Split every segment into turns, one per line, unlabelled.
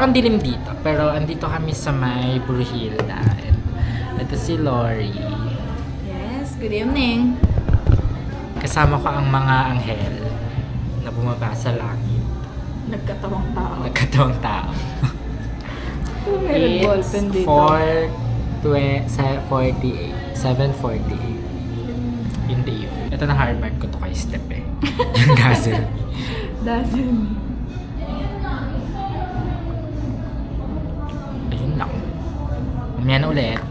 Sobrang dilim dito. Pero andito kami sa may Brujilda. And ito si Lori.
Yes, good evening.
Kasama ko ang mga anghel na bumaba sa langit.
Nagkatawang tao.
Nagkatawang tao.
Meron ballpen
It's
dito.
7:48 in the evening. Ito na hard ko to kay Step eh. Yung dazzle.
Doesn't.
Ayun lang. Mamaya na ulit.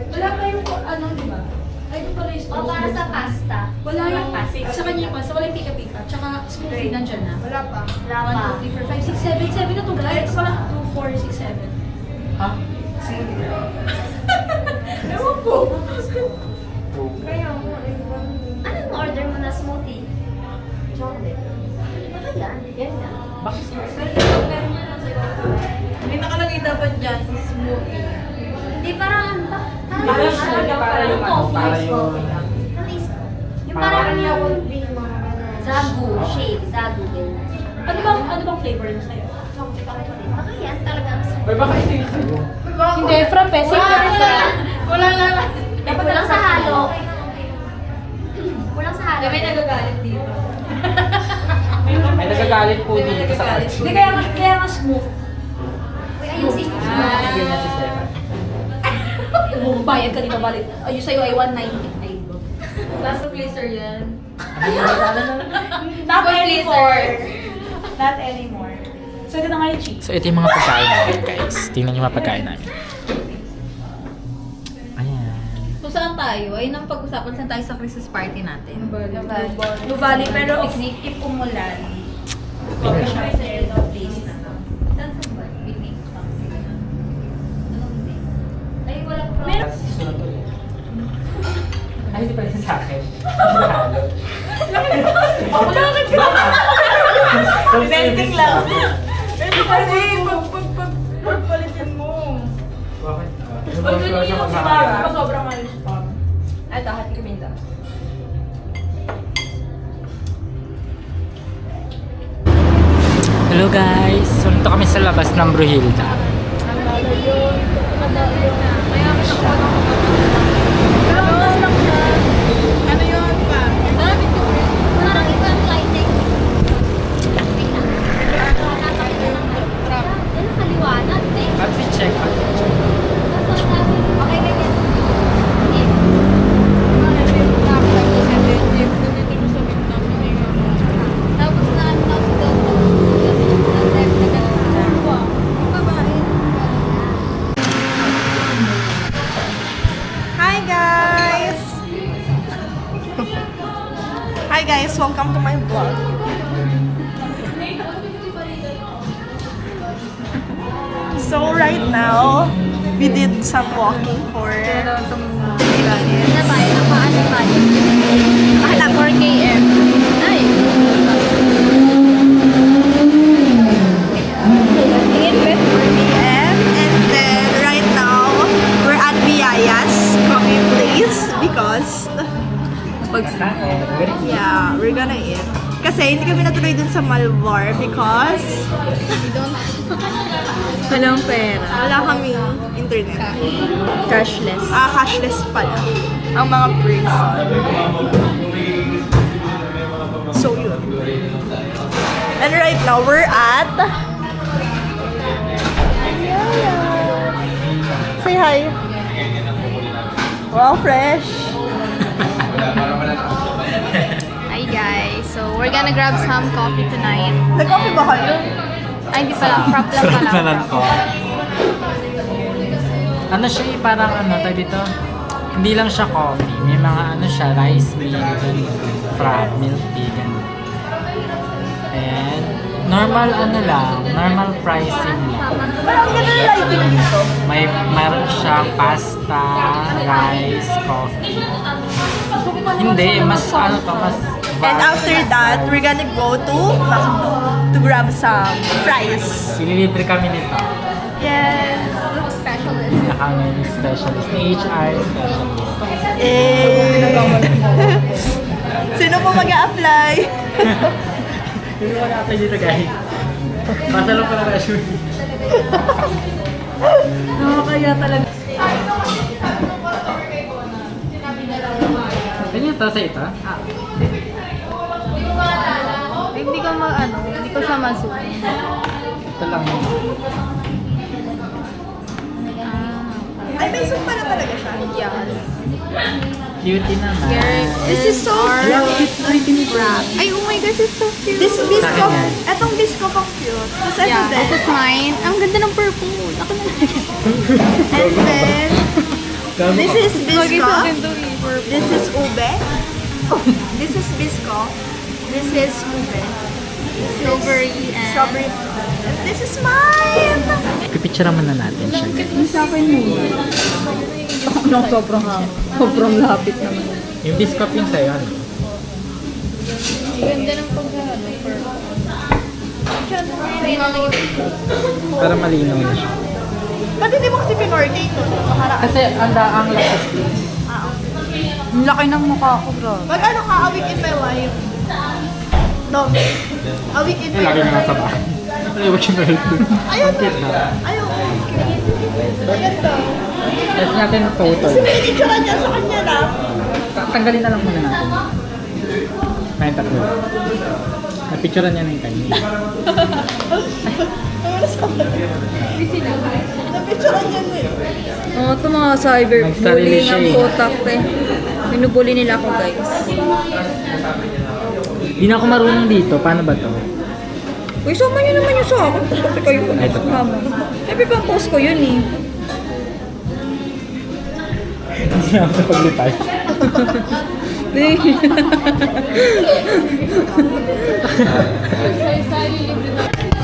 Wala kayong ano, di ba? Ay, ito pala yung
O para sa pasta.
Wala yung
pasta.
sa kanya pa, sa wala yung pika-pika. Tsaka smoothie nandyan na. Wala pa.
Wala pa.
1, 2, 3, 4, 5, 6, 7 na to guys. Wala 2, 4, 6, 7.
Ha?
Ewan po.
Anong order mo na smoothie? Chocolate. Ano yan? Yan na.
Bakit?
May nakalagay dapat dyan, smoothie.
Hindi parang
Para yung
yung parang Zagu, shake, Zagu, ganyan.
Ano bang flavor yun sa'yo?
Baka yan talaga ang
Ay, baka ito yung sa'yo.
Hindi, frappe. Wala lang.
Dapat kulang sa halo. Kulang sa halo.
May nagagalit dito.
May nagagalit po dito sa arch.
Hindi, kaya nga smooth.
Uy, ayusin mo.
Ganyan si Stefan.
Bayad ka dito balik. Ayun sa'yo ay 190. Ay, bro. Last pleaser yan. Not anymore. Not anymore. So, ito na nga yung cheese.
So, ito yung mga pagkain namin, guys. Tingnan yung mga pagkain namin. Ayan.
So saan tayo? Ayun ang pag-usapan, saan tayo sa Christmas party natin?
Nuvali, pero if umulan. Okay siya sa end of days na.
Saan sa ba? Picnic.
Ay, walang
Meron.
Ay, hindi pala sa akin. Halo.
Bakit ka? Nesting lang. Pero kasi, pagpalitin mo.
Bakit?
Pag yun yung sumara, sobrang malis pa. Ay, hati kami na.
Hello guys! So, nito kami sa labas ng Brujilda.
Ano yun pa?
Parang iba ang lighting. Wait lang. Yan ang kaliwanag, eh.
Outfit check.
Okay, ganyan. Tapos na ano tapos daw
Hi guys! Hi guys, welcome to my vlog. So right now, we did some walking for
na tayo, nakaano tayo.
Akala
4 km. Ay.
PM, and then right now, we're at Biayas coffee place because yeah, we're gonna eat. Kasi hindi kami natuloy dun sa Malvar because
Walang pera.
wala kaming internet.
Cashless.
Cashless pala ang mga person. So yun. And right now, we're at say hi. Wow, fresh.
Hi guys. So we're gonna grab some coffee tonight.
Nag-coffee ba kayo?
Ay, hindi pala. Frap lang pala.
Sarap ko. Ano siya eh, parang ano, tayo dito. Hindi lang siya coffee. May mga ano siya, rice milk, frap, milk tea, ganun. And normal ano lang, normal pricing lang.
Parang ganun lighting dito.
Mayroon siyang pasta, rice, coffee. Hindi, mas ano to, mas...
And after that, we're gonna go to McDo to grab some fries.
Ililibre kami nito.
Yes.
Specialist.
Kami specialist, HR specialist.
Eh. Sino po mag-a-apply?
Hindi ko natin dito guys. Pasalong ko na kayo.
Nakakaya talaga.
Ganyan to sa ito?
Hindi ko hindi ko siya ma-zoom.
Ito lang.
Ay, may soup pala talaga siya.
Yes.
Cutie naman.
This is so cute.
Ay, oh my gosh, it's so cute.
This biscoff,
Sa akin yan.
etong biscoff ang cute. Tapos ito
Yeah,
din.
this is mine. Ang ganda ng purple. Ako na.
And then, this is biscoff.
Purple.
This is ube. This is biscoff. This is ube.
Strawberry and...
Strawberry. And this is mine!
Pipicture muna natin siya.
Sa akin muna. Ako sobrang lapit naman.
Yung biscuit yung sa'yo, ano?
Ganda ng pagkano, purple.
Para malinaw na siya.
Ba't hindi mo kasi pinorder ito?
Kasi ang lakas.
Ang laki ng mukha ko, bro. Mag ano ka, a week in my life. Dog. A week in my
Lagi na
life.
nasa bahay. Ay, wag siya na rin.
Ayun.
Cute na.
Ayun. Ayan daw.
Test natin ang photo.
Pinicture niya sa kanya na.
Tanggalin na lang muna natin. May tatlo. Napicturean niya na yung kanya.
Napicture niya na eh.
Oo, ito mga cyberbullying
Nagsarili siya
ang
eh.
kotak eh. Binubully nila ako guys.
Hindi na ako marunong dito. Paano ba to?
Uy, sama nyo naman yung sa akin. Pati kayo ko.
Ito.
Mama. Happy pang post ko yun eh.
Hindi na ako sa paglipay.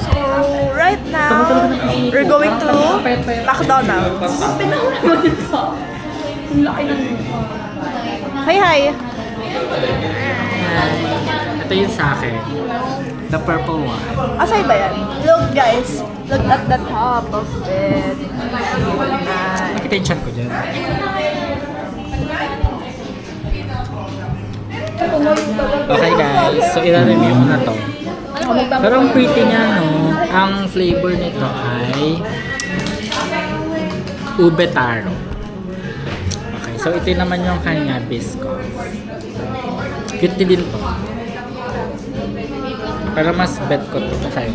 So, right now, we're going to McDonald's. Hi, hi.
Ito yung sa akin. The purple one.
Asay ba yan? Look guys, look at the top of it. Nice.
Nakita yung chan ko dyan. Okay guys, so i-review mo na to. Pero ang pretty niya, no? Ang flavor nito ay ube taro. Okay, so ito naman yung kanya biscuit. Cute din to. Pero mas bet ko to kasi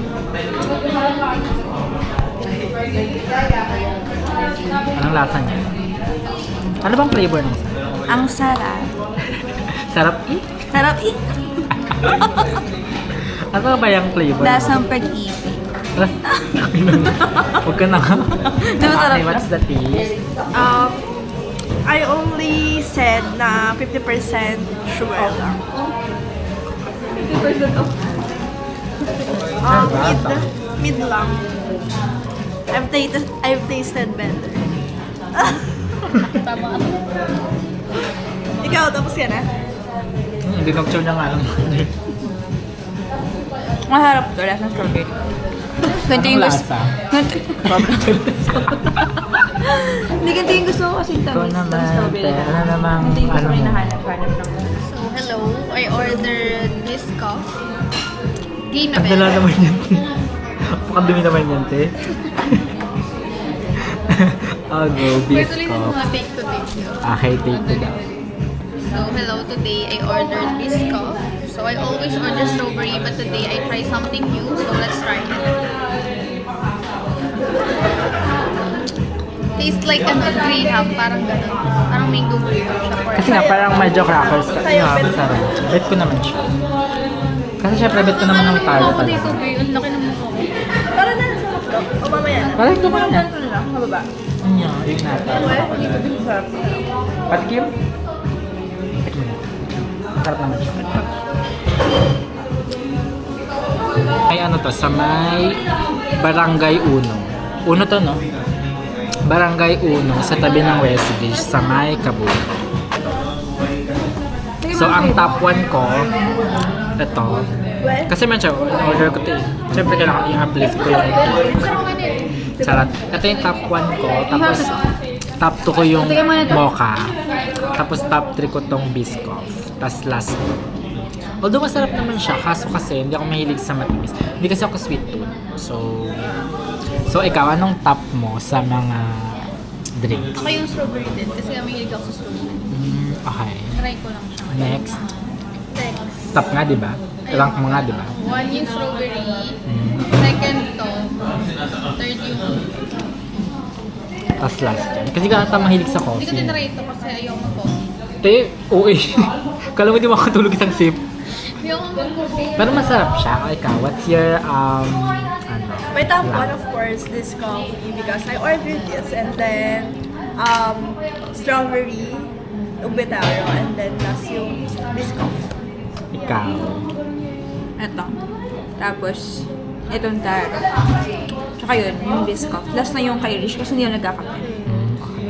anong lasa niya? Ano bang flavor nito?
Ang sarap.
Sarap
Sarap eh.
Ano ba yung flavor?
Lasang pag-ibig.
Huwag ka na nga. Okay, what's the taste?
I only said na 50% sugar lang. 50% off. Mid lang. I've tasted better. Ikaw, tapos ka na?
Hindi nag-chow niya nga lang.
Maharap to. Lasa ng strawberry. Ganito yung gusto.
lasa?
Hindi ganito yung gusto ko kasi
Ikaw
tamis ng
naman,
strawberry.
te. Ano namang,
Ganito yung gusto ko
ano mo?
hinahanap-hanap ng
So, hello. I ordered biscoff. Game na
Ang dala naman yan, te. Pakadumi naman yan, te. I'll go,
Pwede ulit
biscoff.
mga take to take.
Okay, take to daw.
So, hello. Today, I ordered biscoff. So, I always order strawberry, but today, I try something new. So, let's try it. Tastes like graham, parang ganun. Parang mango graham siya.
Kasi nga, parang medyo crackers. Kasi nga, masarap. Bet ko naman siya. Kasi syempre, bet ko naman ng taro
Ako
talaga.
dito, babe. Ang laki ng mukha ko.
Tara na sa McDo. O mamaya na.
Parang ito ka na.
Ano lang, mababa.
Ano yun? Yun natin.
Dito din sarap.
Patikim? Patikim mo. Masarap naman siya. May ano to, sa may Barangay Uno. Uno to, no? Barangay Uno, sa tabi ng Westbridge, sa may Kabul. So, ang top 1 ko, ito. Kasi man siya, in-order ko ito eh. Siyempre, kailangan i-uplift ko yung ito. Sarap. Ito yung top 1 ko. Tapos, top 2 ko yung mocha. Tapos, top 3 ko tong biscoff. Tapos, last. Although masarap naman siya, kaso kasi hindi ako mahilig sa matamis. Hindi kasi ako sweet tooth. So ikaw, anong top mo sa mga drinks?
Ako yung strawberry din kasi mahilig ako sa strawberry.
Okay.
Try ko lang siya.
Next. Top nga, di ba? Rank mo nga, di ba?
One yung strawberry, second to, third yung...
Tapos last yun. Kasi ka ata mahilig sa
Hindi ko
coffee.
tinry ito kasi ayaw mag-coffee.
Te, uwi. Kala mo di makatulog isang sip.
Hindi ako mag-coffee.
Pero masarap siya. Ikaw, what's your,
My top
Lang.
one, of course, this coffee because I ordered this and then strawberry, ubetaro, and then last yung Biscoff.
Ikaw.
Ito. Tapos, itong taro. Tsaka yun, yung Biscoff. Last na yung kay Rish kasi hindi na nagkakape.
Okay.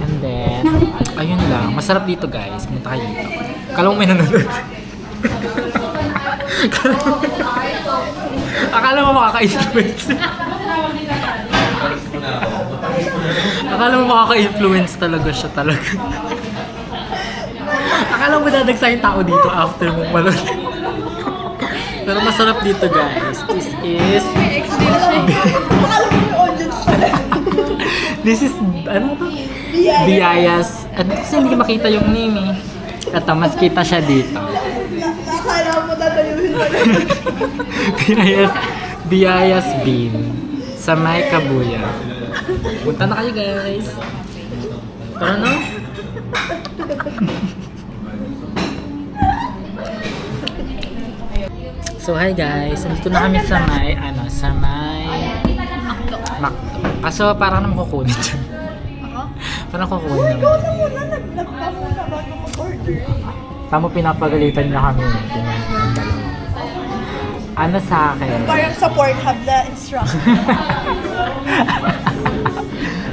And then, ayun lang. Masarap dito guys. Punta kayo dito. Kala mo may nanonood. Akala mo makaka-influence. Akala mo makaka-influence talaga siya talaga. Akala mo dadagsa yung tao dito after mong manood. Pero masarap dito guys. This is, ano to? Biyayas. Ano kasi hindi makita yung name eh. Ito, mas kita siya dito.
Nakakala mo tatayuhin pa
Biyayas Bean. Sa May Kabuya. Punta na kayo guys. Tara no? So hi guys, nandito na kami sa may, Macdo. Kaso parang naman kukunin dyan. Parang kukunin naman.
Nagpamuna bago mag-order.
Tamo pinapagalitan niya kami. Tingnan ang dalawa. Ano sa akin?
Parang sa Pornhub na instruction.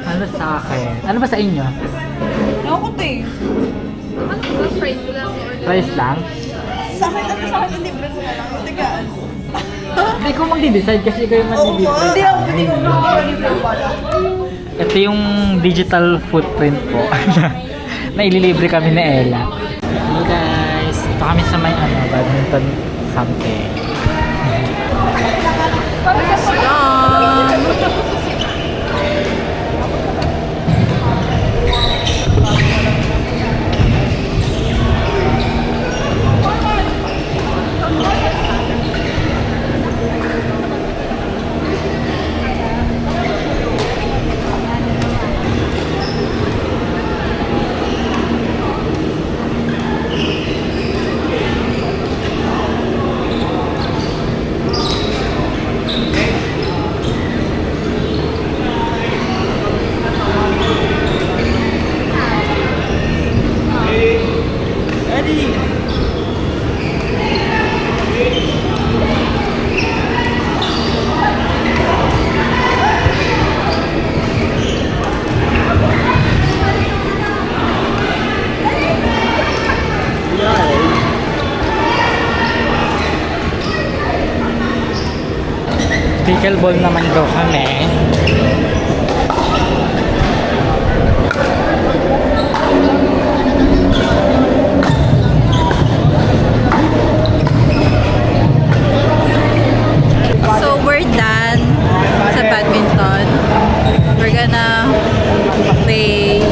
Ano sa akin? Ano ba sa inyo?
Ako ko eh.
Ano ba? Price lang order.
Price lang?
Sa akin, libre ko na lang. Yung tigaan.
Hindi ko mag-decide kasi ikaw yung
Oo po. Hindi ako libre pala.
Ito yung digital footprint po na ililibre kami ni Ella. Hello guys, ito kami sa may badminton something. Pickleball naman daw kami.
So, we're done sa badminton. We're gonna play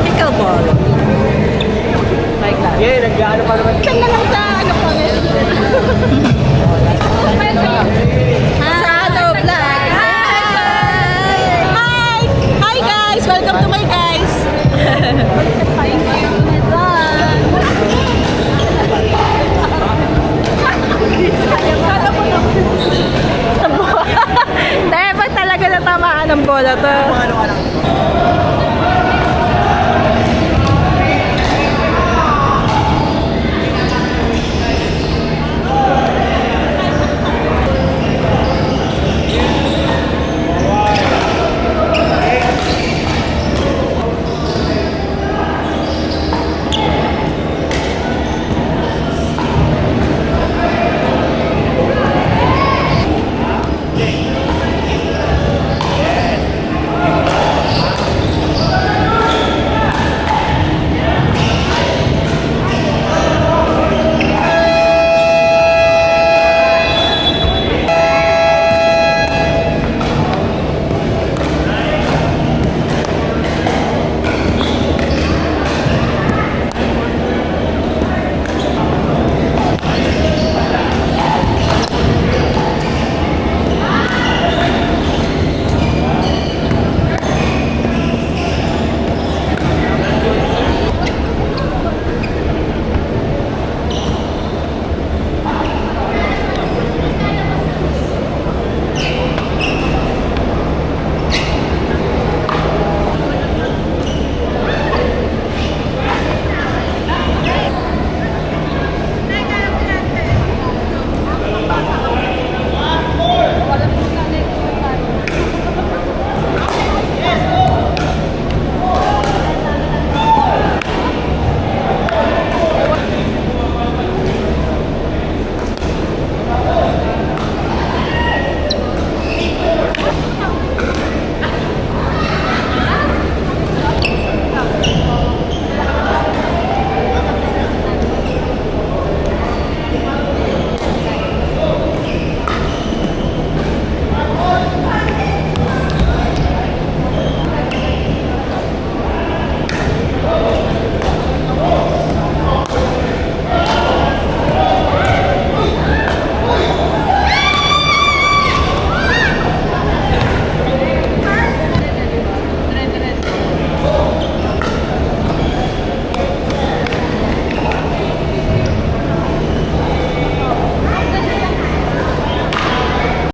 pickleball. Like that.
Yeah, nag-ano pa naman.
Saan na lang sa ano ko Sa ano vlog. Hi! Hi guys! Welcome to my guys! Dapat talaga natamaan ng bola to.